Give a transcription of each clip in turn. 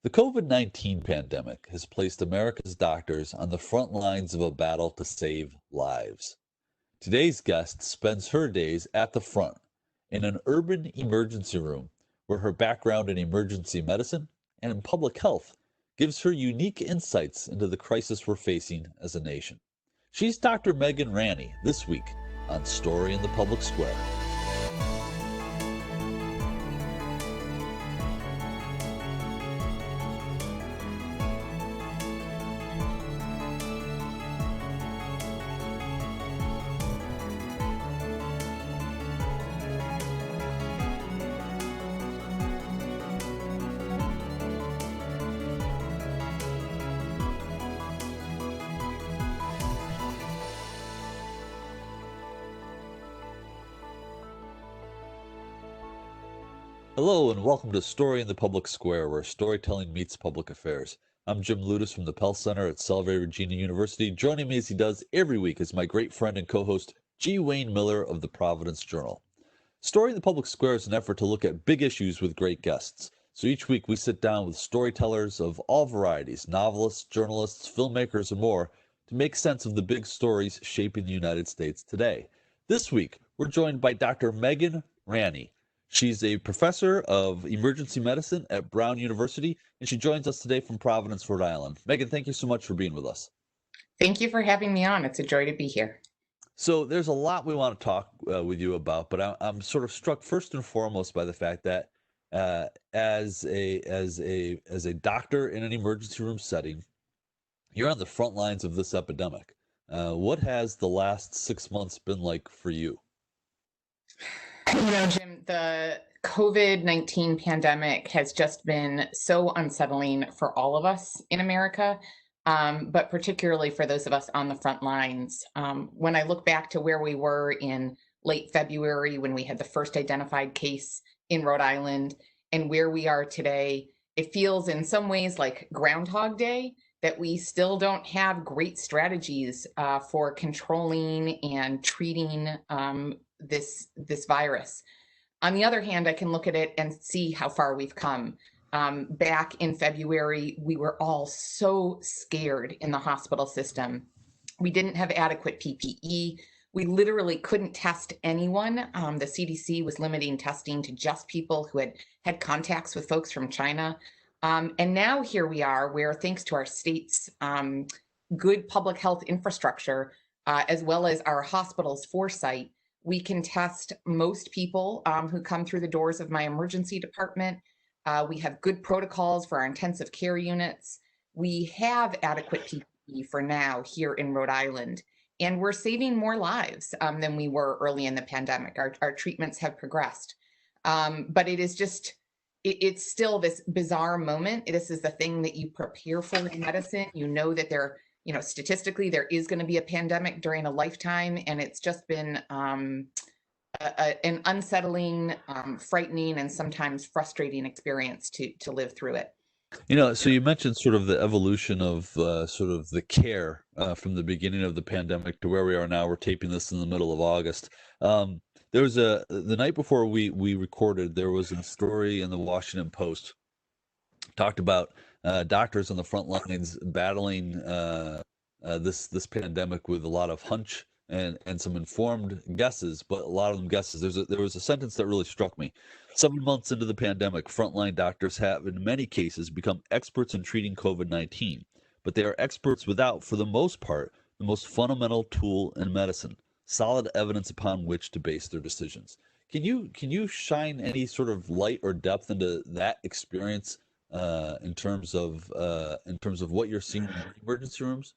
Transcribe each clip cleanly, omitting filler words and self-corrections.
The COVID-19 pandemic has placed America's doctors on the front lines of a battle to save lives. Today's guest spends her days at the front in an urban emergency room where her background in emergency medicine and in public health gives her unique insights into the crisis we're facing as a nation. She's Dr. Megan Ranney this week on Story in the Public Square. Hello and welcome to Story in the Public Square, where storytelling meets public affairs. I'm Jim Ludis from the Pell Center at Salve Regina University. Joining me as he does every week is my great friend and co-host G. Wayne Miller of the Providence Journal. Story in the Public Square is an effort to look at big issues with great guests. So each week we sit down with storytellers of all varieties, novelists, journalists, filmmakers, and more, to make sense of the big stories shaping the United States today. This week, we're joined by Dr. Megan Ranney. She's a professor of emergency medicine at Brown University, and she joins us today from Providence, Rhode Island. Megan, thank you so much for being with us. Thank you for having me on. It's a joy to be here. So there's a lot we want to talk with you about, but I'm sort of struck first and foremost by the fact that as a doctor in an emergency room setting, you're on the front lines of this epidemic. What has the last 6 months been like for you? Jim, the COVID-19 pandemic has just been so unsettling for all of us in America, but particularly for those of us on the front lines. When I look back to where we were in late February, when we had the first identified case in Rhode Island, and where we are today, it feels in some ways like Groundhog Day, that we still don't have great strategies for controlling and treating this virus. On the other hand, I can look at it and see how far we've come. Back in February, we were all so scared in the hospital system. We didn't have adequate PPE. We literally couldn't test anyone. The CDC was limiting testing to just people who had contacts with folks from China. And now here we are, where thanks to our state's good public health infrastructure, as well as our hospital's foresight, we can test most people who come through the doors of my emergency department. We have good protocols for our intensive care units. We have adequate PPE for now here in Rhode Island, and we're saving more lives than we were early in the pandemic. Our treatments have progressed, but it is just, it's still this bizarre moment. This is the thing that you prepare for in medicine. You know that statistically, there is going to be a pandemic during a lifetime, and it's just been an unsettling, frightening, and sometimes frustrating experience to live through it. So you mentioned sort of the evolution of sort of the care from the beginning of the pandemic to where we are now. We're taping this in the middle of August. There was the night before we recorded, there was a story in the Washington Post talked about doctors on the front lines battling this pandemic with a lot of hunch and some informed guesses, but a lot of them guesses. There was a sentence that really struck me. 7 months into the pandemic, frontline doctors have, in many cases, become experts in treating COVID-19, but they are experts without, for the most part, the most fundamental tool in medicine: solid evidence upon which to base their decisions. Can you shine any sort of light or depth into that experience in terms of what you're seeing in emergency rooms?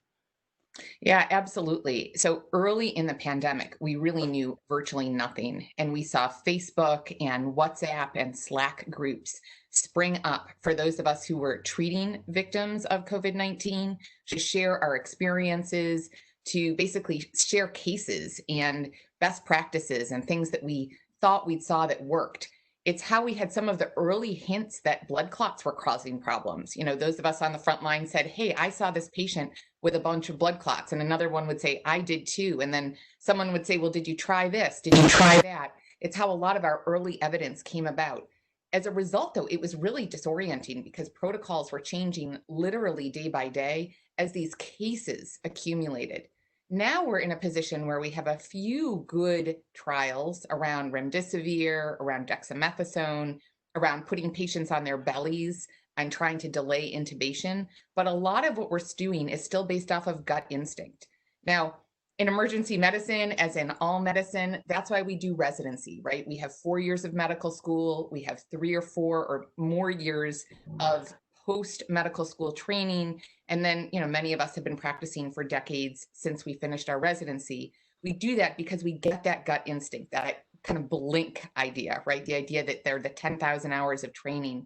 Yeah, absolutely. So early in the pandemic, we really knew virtually nothing. And we saw Facebook and WhatsApp and Slack groups spring up for those of us who were treating victims of COVID-19 to share our experiences, to basically share cases and best practices and things that we thought we saw that worked. It's how we had some of the early hints that blood clots were causing problems. Those of us on the front line said, hey, I saw this patient with a bunch of blood clots. And another one would say, I did too. And then someone would say, well, did you try this? Did you try that? It's how a lot of our early evidence came about. As a result, though, it was really disorienting because protocols were changing literally day by day as these cases accumulated. Now we're in a position where we have a few good trials around remdesivir, around dexamethasone, around putting patients on their bellies and trying to delay intubation. But a lot of what we're doing is still based off of gut instinct. Now, in emergency medicine, as in all medicine, that's why we do residency, right? We have 4 years of medical school. We have 3 or 4 or more years of post medical school training. And then, many of us have been practicing for decades since we finished our residency. We do that because we get that gut instinct, that kind of blink idea, right? The idea that they're the 10,000 hours of training.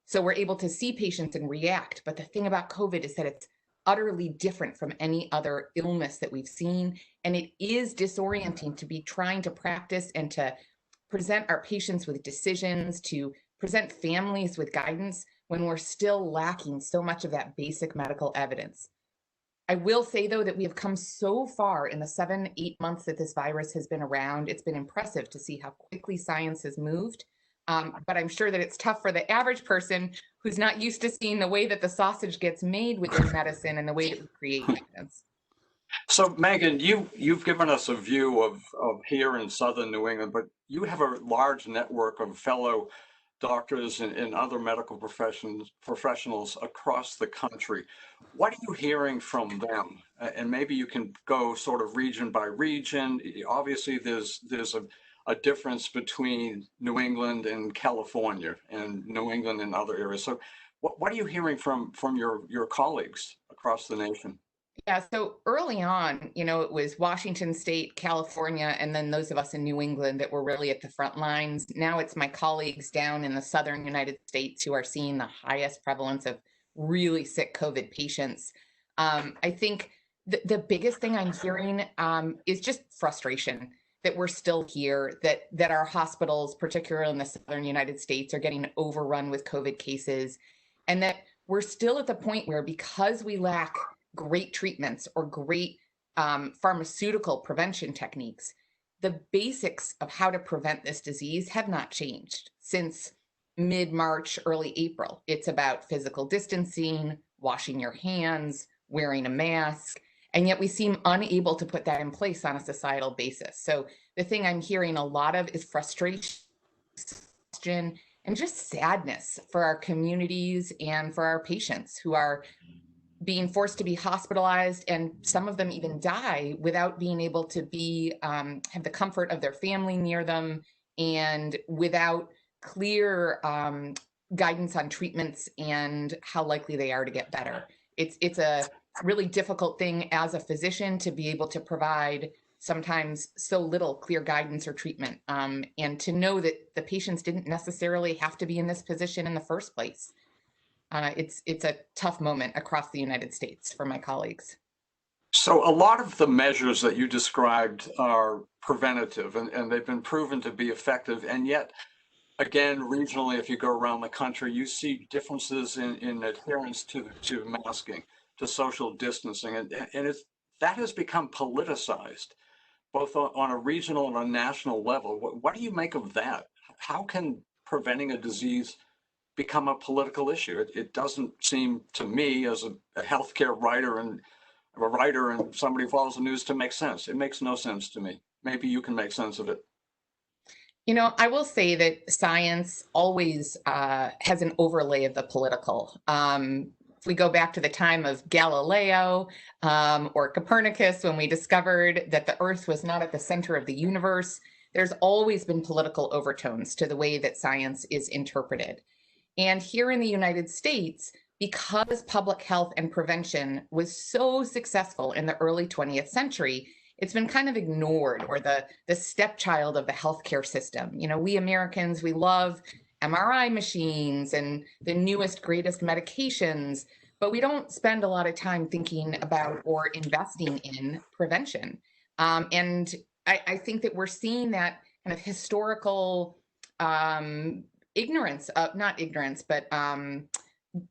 So we're able to see patients and react. But the thing about COVID is that it's utterly different from any other illness that we've seen. And it is disorienting to be trying to practice and to present our patients with decisions, to present families with guidance when we're still lacking so much of that basic medical evidence. I will say, though, that we have come so far in the 7, 8 months that this virus has been around. It's been impressive to see how quickly science has moved. But I'm sure that it's tough for the average person who's not used to seeing the way that the sausage gets made within medicine and the way that we create evidence. So, Megan, you've given us a view of here in southern New England, but you have a large network of fellow doctors and other medical professionals across the country. What are you hearing from them? And maybe you can go sort of region by region. Obviously, there's a difference between New England and California and New England and other areas. So what are you hearing from your colleagues across the nation? Yeah, so early on, it was Washington State, California, and then those of us in New England that were really at the front lines. Now it's my colleagues down in the southern United States who are seeing the highest prevalence of really sick COVID patients. I think the biggest thing I'm hearing is just frustration that we're still here, that our hospitals, particularly in the southern United States, are getting overrun with COVID cases, and that we're still at the point where, because we lack great treatments or great pharmaceutical prevention techniques, the basics of how to prevent this disease have not changed since mid-March, early April. It's about physical distancing, washing your hands, wearing a mask, and yet we seem unable to put that in place on a societal basis. So the thing I'm hearing a lot of is frustration and just sadness for our communities and for our patients who are being forced to be hospitalized, and some of them even die without being able to be have the comfort of their family near them, and without clear guidance on treatments and how likely they are to get better. It's a really difficult thing as a physician to be able to provide sometimes so little clear guidance or treatment, and to know that the patients didn't necessarily have to be in this position in the first place. It's a tough moment across the United States for my colleagues. So a lot of the measures that you described are preventative, and they've been proven to be effective. And yet, again, regionally, if you go around the country, you see differences in adherence to masking, to social distancing, and that has become politicized, both on a regional and a national level. What do you make of that? How can preventing a disease become a political issue? It doesn't seem to me, as a healthcare writer and somebody who follows the news, to make sense. It makes no sense to me. Maybe you can make sense of it. I will say that science always has an overlay of the political. If we go back to the time of Galileo or Copernicus, when we discovered that the Earth was not at the center of the universe, there's always been political overtones to the way that science is interpreted. And here in the United States, because public health and prevention was so successful in the early 20th century, it's been kind of ignored, or the stepchild of the healthcare system. We Americans, we love MRI machines and the newest, greatest medications, but we don't spend a lot of time thinking about or investing in prevention. And I think that we're seeing that kind of historical ignorance, not ignorance, but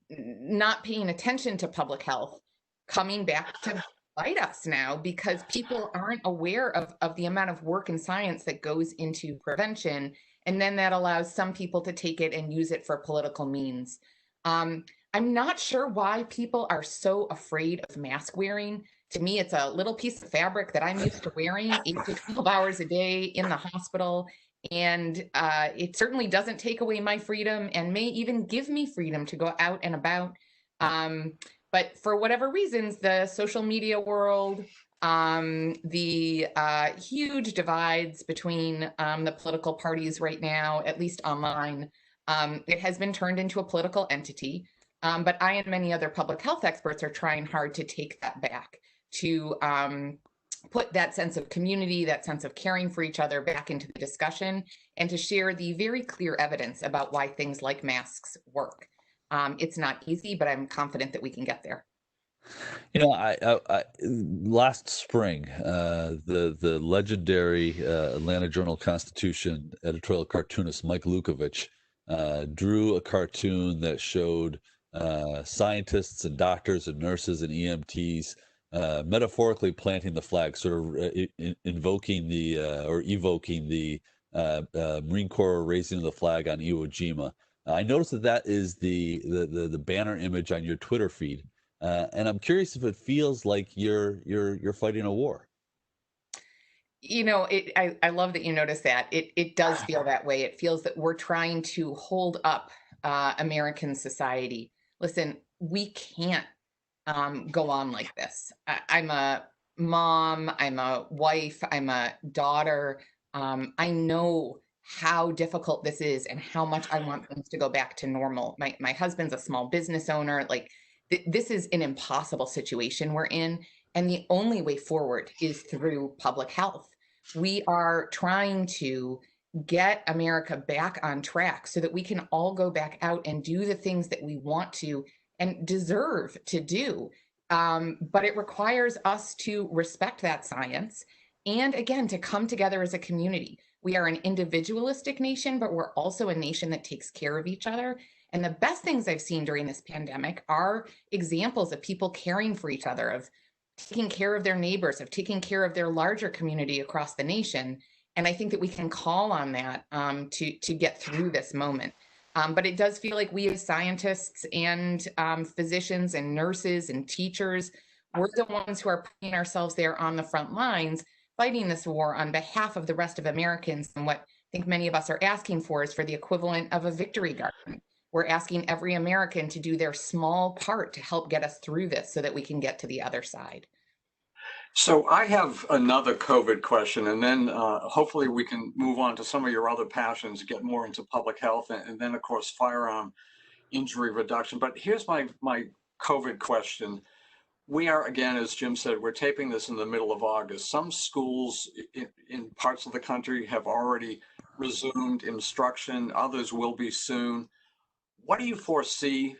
not paying attention to public health coming back to bite us now, because people aren't aware of the amount of work and science that goes into prevention And then that allows some people to take it and use it for political means. I'm not sure why people are so afraid of mask wearing. To me, it's a little piece of fabric that I'm used to wearing 8 to 12 hours a day in the hospital. And it certainly doesn't take away my freedom and may even give me freedom to go out and about. Um, but for whatever reasons, the social media world, the huge divides between the political parties right now, at least online, it has been turned into a political entity. But I and many other public health experts are trying hard to take that back, to put that sense of community, that sense of caring for each other back into the discussion, and to share the very clear evidence about why things like masks work. It's not easy, but I'm confident that we can get there. Last spring, the legendary Atlanta Journal-Constitution editorial cartoonist Mike Lukovich drew a cartoon that showed scientists and doctors and nurses and EMTs metaphorically planting the flag, sort of invoking the or evoking the Marine Corps raising the flag on Iwo Jima. I noticed that is the banner image on your Twitter feed. And I'm curious if it feels like you're fighting a war. I love that you notice that. It does feel that way. It feels that we're trying to hold up American society. Listen, we can't go on like this. I'm a mom, I'm a wife, I'm a daughter. I know how difficult this is and how much I want things to go back to normal. My husband's a small business owner. Like this is an impossible situation we're in. And the only way forward is through public health. We are trying to get America back on track so that we can all go back out and do the things that we want to and deserve to do. But it requires us to respect that science and, again, to come together as a community. We are an individualistic nation, but we're also a nation that takes care of each other. And the best things I've seen during this pandemic are examples of people caring for each other, of taking care of their neighbors, of taking care of their larger community across the nation. And I think that we can call on that to get through this moment. But it does feel like we as scientists and physicians and nurses and teachers, we're the ones who are putting ourselves there on the front lines, fighting this war on behalf of the rest of Americans. And what I think many of us are asking for is for the equivalent of a victory garden. We're asking every American to do their small part to help get us through this so that we can get to the other side. So I have another COVID question, and then hopefully we can move on to some of your other passions, get more into public health, and then of course firearm injury reduction. But here's my COVID question. We are, again, as Jim said, we're taping this in the middle of August. Some schools in parts of the country have already resumed instruction. Others will be soon. What do you foresee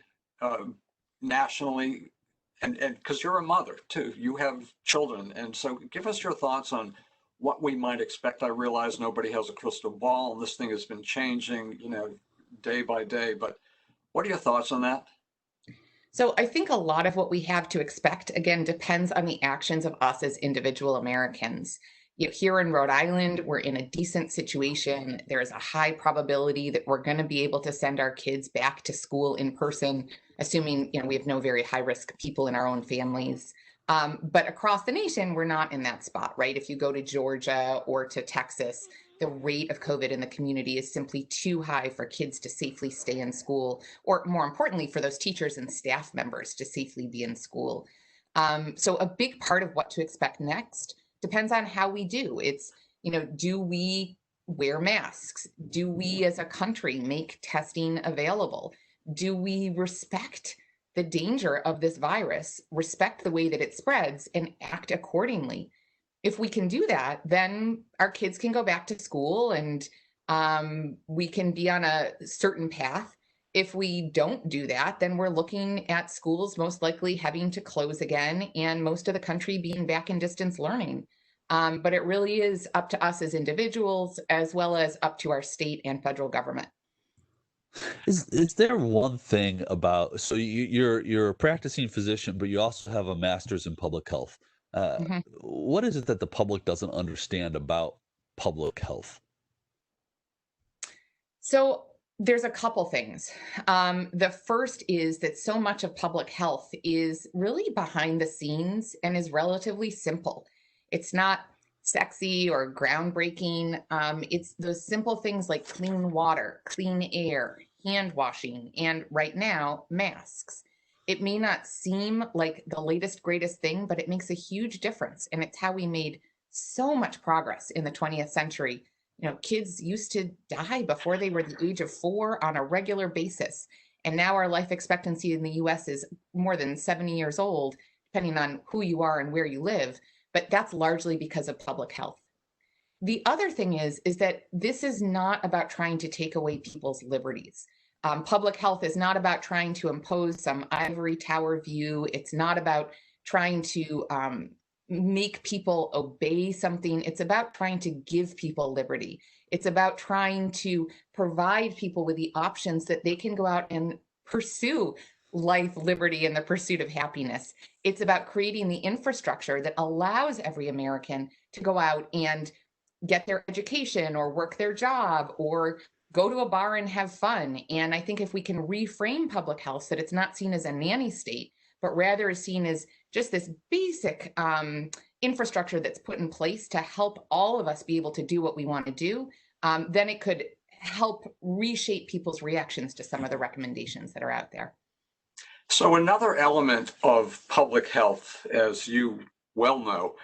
nationally? And because you're a mother too, you have children. And so give us your thoughts on what we might expect. I realize nobody has a crystal ball and this thing has been changing, day by day. But what are your thoughts on that? So I think a lot of what we have to expect, again, depends on the actions of us as individual Americans. Here in Rhode Island, we're in a decent situation. There's a high probability that we're going to be able to send our kids back to school in person, assuming we have no very high risk people in our own families. But across the nation, we're not in that spot, right? If you go to Georgia or to Texas, the rate of COVID in the community is simply too high for kids to safely stay in school, or more importantly, for those teachers and staff members to safely be in school. So a big part of what to expect next depends on how we do. It's, do we wear masks? Do we as a country make testing available? Do we respect the danger of this virus, respect the way that it spreads, and act accordingly? If we can do that, then our kids can go back to school and we can be on a certain path. If we don't do that, then we're looking at schools most likely having to close again and most of the country being back in distance learning. But it really is up to us as individuals, as well as up to our state and federal government. Is there one thing about, so you're a practicing physician, but you also have a master's in public health. What is it that the public doesn't understand about public health? So there's a couple things. The first is that so much of public health is really behind the scenes and is relatively simple. It's not sexy or groundbreaking. It's those simple things like clean water, clean air, hand washing, and right now, masks. It may not seem like the latest, greatest thing, but it makes a huge difference. And it's how we made so much progress in the 20th century. Kids used to die before they were the age of 4 on a regular basis. And now our life expectancy in the US is more than 70 years old, depending on who you are and where you live. But that's largely because of public health. The other thing is that this is not about trying to take away people's liberties. Public health is not about trying to impose some ivory tower view. It's not about trying to make people obey something. It's about trying to give people liberty. It's about trying to provide people with the options that they can go out and pursue life, liberty, and the pursuit of happiness. It's about creating the infrastructure that allows every American to go out and get their education or work their job or go to a bar and have fun. And I think if we can reframe public health so that it's not seen as a nanny state, but rather is seen as just this basic infrastructure that's put in place to help all of us be able to do what we want to do, then it could help reshape people's reactions to some of the recommendations that are out there. So another element of public health, as you well know,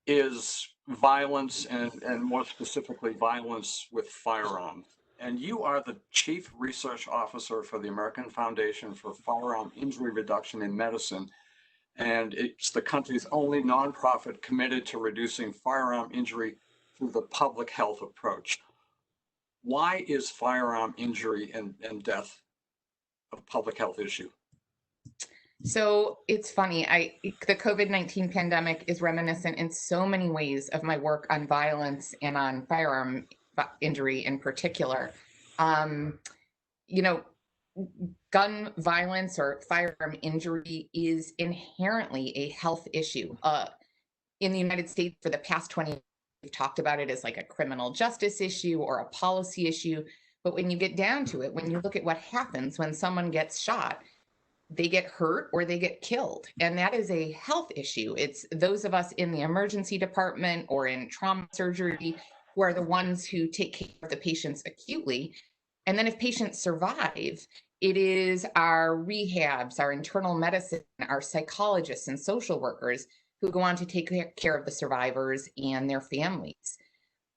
is violence and more specifically violence with firearms. And you are the Chief Research Officer for the American Foundation for Firearm Injury Reduction in Medicine. And it's the country's only nonprofit committed to reducing firearm injury through the public health approach. Why is firearm injury and death a public health issue? So it's funny. The COVID-19 pandemic is reminiscent in so many ways of my work on violence and on firearm injury in particular. Gun violence or firearm injury is inherently a health issue. In the United States, for the past 20 years, we've talked about it as like a criminal justice issue or a policy issue. But when you get down to it, when you look at what happens when someone gets shot, they get hurt or they get killed. And that is a health issue. It's those of us in the emergency department or in trauma surgery who are the ones who take care of the patients acutely. And then if patients survive, it is our rehabs, our internal medicine, our psychologists and social workers who go on to take care of the survivors and their families.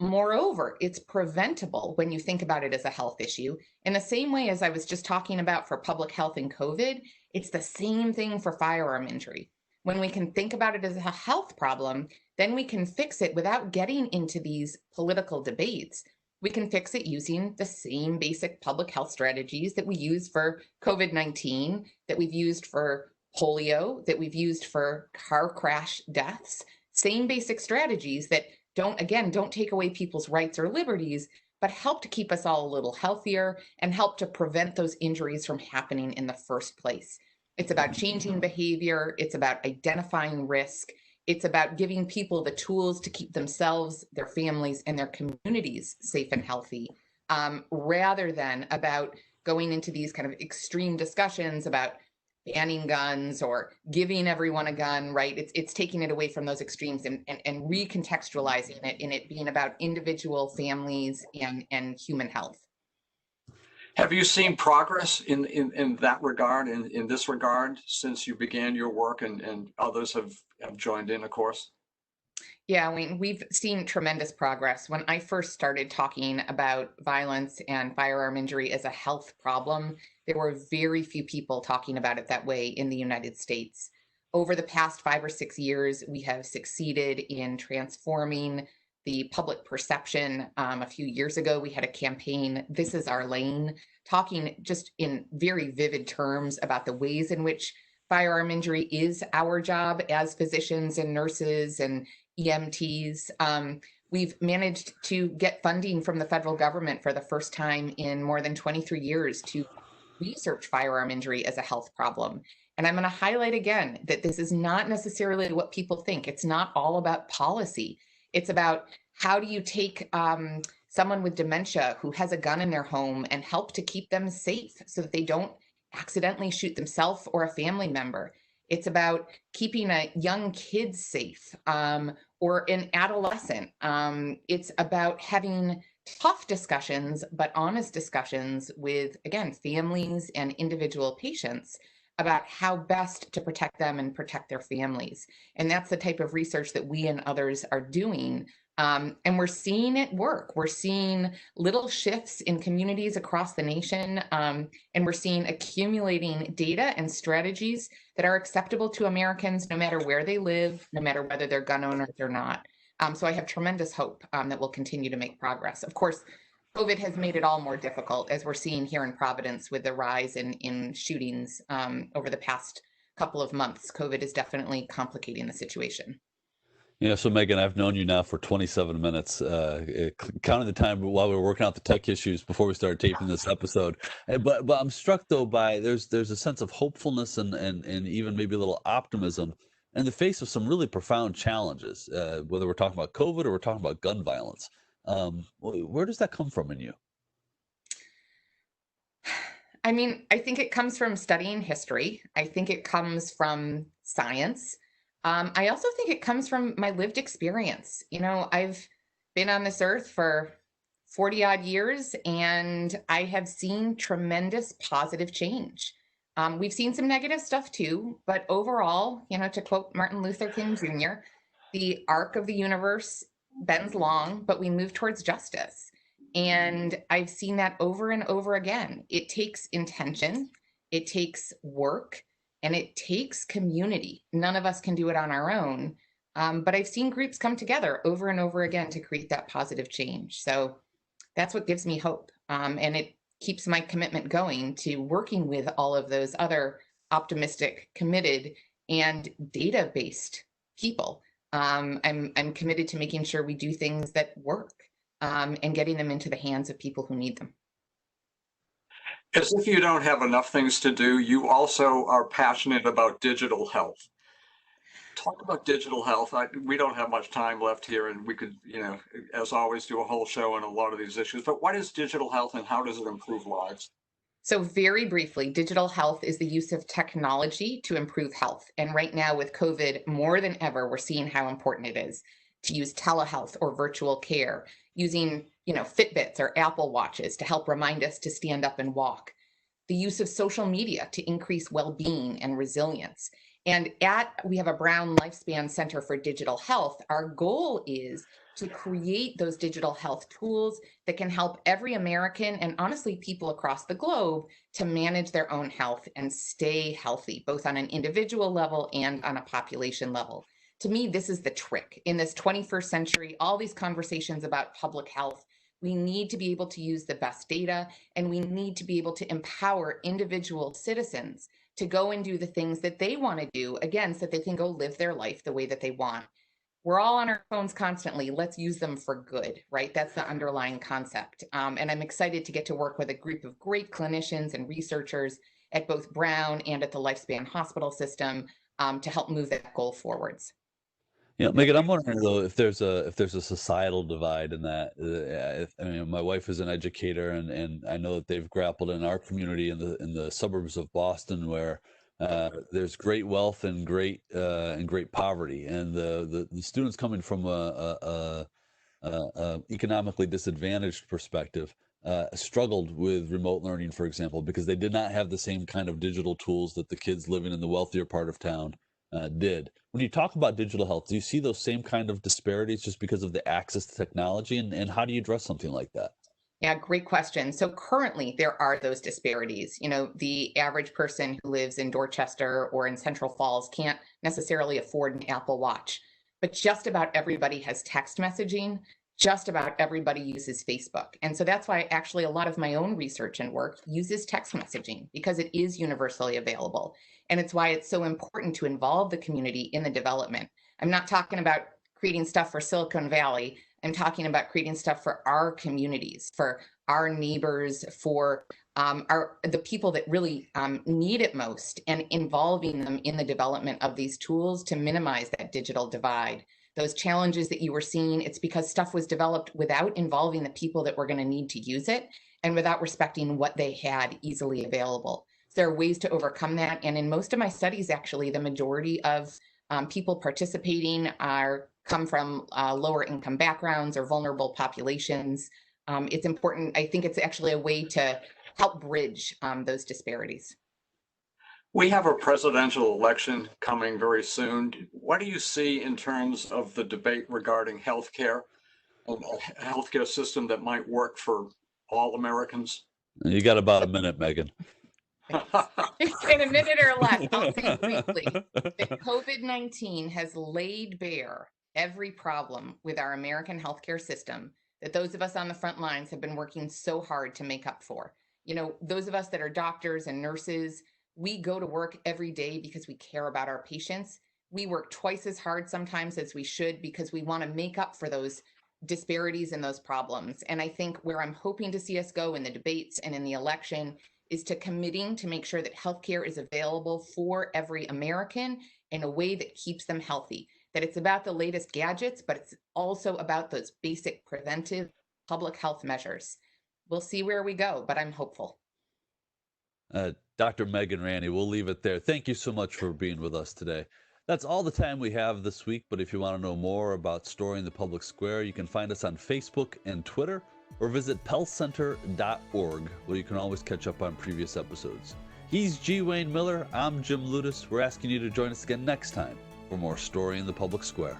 Moreover, it's preventable when you think about it as a health issue. In the same way as I was just talking about for public health and COVID, it's the same thing for firearm injury. When we can think about it as a health problem, then we can fix it without getting into these political debates. We can fix it using the same basic public health strategies that we use for COVID-19, that we've used for polio, that we've used for car crash deaths. Same basic strategies that don't take away people's rights or liberties, but help to keep us all a little healthier and help to prevent those injuries from happening in the first place. It's about changing behavior. It's about identifying risk. It's about giving people the tools to keep themselves, their families, and their communities safe and healthy, rather than about going into these kind of extreme discussions about banning guns or giving everyone a gun, right? It's taking it away from those extremes and recontextualizing it in it being about individual families and human health. Have you seen progress in that regard, in this regard, since you began your work and others have joined in, of course? Yeah, I mean, we've seen tremendous progress. When I first started talking about violence and firearm injury as a health problem, there were very few people talking about it that way in the United States. Over the past 5 or 6 years, we have succeeded in transforming the public perception. A few years ago, we had a campaign, This Is Our Lane, talking just in very vivid terms about the ways in which firearm injury is our job as physicians and nurses and EMTs. We've managed to get funding from the federal government for the first time in more than 23 years to research firearm injury as a health problem. And I'm going to highlight again that this is not necessarily what people think. It's not all about policy. It's about how do you take someone with dementia who has a gun in their home and help to keep them safe so that they don't accidentally shoot themselves or a family member. It's about keeping a young kid safe, or an adolescent. It's about having tough discussions, but honest discussions with, again, families and individual patients about how best to protect them and protect their families. And that's the type of research that we and others are doing. And we're seeing it work. We're seeing little shifts in communities across the nation, and we're seeing accumulating data and strategies that are acceptable to Americans, no matter where they live, no matter whether they're gun owners or not. So I have tremendous hope that we'll continue to make progress. Of course, COVID has made it all more difficult, as we're seeing here in Providence with the rise in shootings over the past couple of months. COVID is definitely complicating the situation. Yeah, so Megan, I've known you now for 27 minutes, counting the time while we were working out the tech issues before we started taping this episode. But I'm struck though by there's a sense of hopefulness and even maybe a little optimism in the face of some really profound challenges, whether we're talking about COVID or we're talking about gun violence. Where does that come from in you? I mean, I think it comes from studying history. I think it comes from science. I also think it comes from my lived experience. I've been on this earth for 40 odd years, and I have seen tremendous positive change. We've seen some negative stuff too, but overall, to quote Martin Luther King Jr., the arc of the universe bends long, but we move towards justice. And I've seen that over and over again. It takes intention, it takes work, and it takes community. None of us can do it on our own. But I've seen groups come together over and over again to create that positive change. So that's what gives me hope. And it keeps my commitment going to working with all of those other optimistic, committed, and data-based people. I'm committed to making sure we do things that work, and getting them into the hands of people who need them. As if you don't have enough things to do, you also are passionate about digital health. Talk about digital health. We don't have much time left here, and we could, as always, do a whole show on a lot of these issues. But what is digital health, and how does it improve lives? So very briefly, digital health is the use of technology to improve health. And right now with COVID, more than ever, we're seeing how important it is to use telehealth or virtual care, using Fitbits or Apple Watches to help remind us to stand up and walk, the use of social media to increase well-being and resilience. And we have a Brown Lifespan Center for Digital Health. Our goal is to create those digital health tools that can help every American, and honestly, people across the globe, to manage their own health and stay healthy, both on an individual level and on a population level. To me, this is the trick. In this 21st century, all these conversations about public health, we need to be able to use the best data, and we need to be able to empower individual citizens to go and do the things that they want to do, again, so that they can go live their life the way that they want. We're all on our phones constantly. Let's use them for good, right? That's the underlying concept. And I'm excited to get to work with a group of great clinicians and researchers at both Brown and at the Lifespan Hospital System to help move that goal forwards. Yeah, Megan, I'm wondering though if there's a societal divide in that. I mean, my wife is an educator, and I know that they've grappled in our community in the suburbs of Boston, where there's great wealth and great poverty, and the students coming from a economically disadvantaged perspective struggled with remote learning, for example, because they did not have the same kind of digital tools that the kids living in the wealthier part of town did. When you talk about digital health, do you see those same kind of disparities just because of the access to technology, and how do you address something like that? Yeah, great question. So currently there are those disparities. The average person who lives in Dorchester or in Central Falls can't necessarily afford an Apple Watch, but just about everybody has text messaging. Just about everybody uses Facebook. And so that's why actually a lot of my own research and work uses text messaging, because it is universally available. And it's why it's so important to involve the community in the development. I'm not talking about creating stuff for Silicon Valley. I'm talking about creating stuff for our communities, for our neighbors, for the people that really need it most, and involving them in the development of these tools to minimize that digital divide. those challenges that you were seeing, it's because stuff was developed without involving the people that were going to need to use it and without respecting what they had easily available. So there are ways to overcome that. And in most of my studies, actually, the majority of people participating come from lower income backgrounds or vulnerable populations. It's important. I think it's actually a way to help bridge those disparities. We have a presidential election coming very soon. What do you see in terms of the debate regarding healthcare and a healthcare system that might work for all Americans? You got about a minute, Megan. In a minute or less, I'll say briefly that COVID-19 has laid bare every problem with our American healthcare system that those of us on the front lines have been working so hard to make up for. You know, those of us that are doctors and nurses, we go to work every day because we care about our patients. We work twice as hard sometimes as we should because we want to make up for those disparities and those problems. And I think where I'm hoping to see us go in the debates and in the election is to committing to make sure that healthcare is available for every American in a way that keeps them healthy, that it's about the latest gadgets, but it's also about those basic preventive public health measures. We'll see where we go, but I'm hopeful. Dr. Megan Ranney, we'll leave it there. Thank you so much for being with us today. That's all the time we have this week, but if you want to know more about Storing the Public Square, you can find us on Facebook and Twitter, or visit pellcenter.org, where you can always catch up on previous episodes. He's G. Wayne Miller. I'm Jim Ludis. We're asking you to join us again next time for more Story in the Public Square.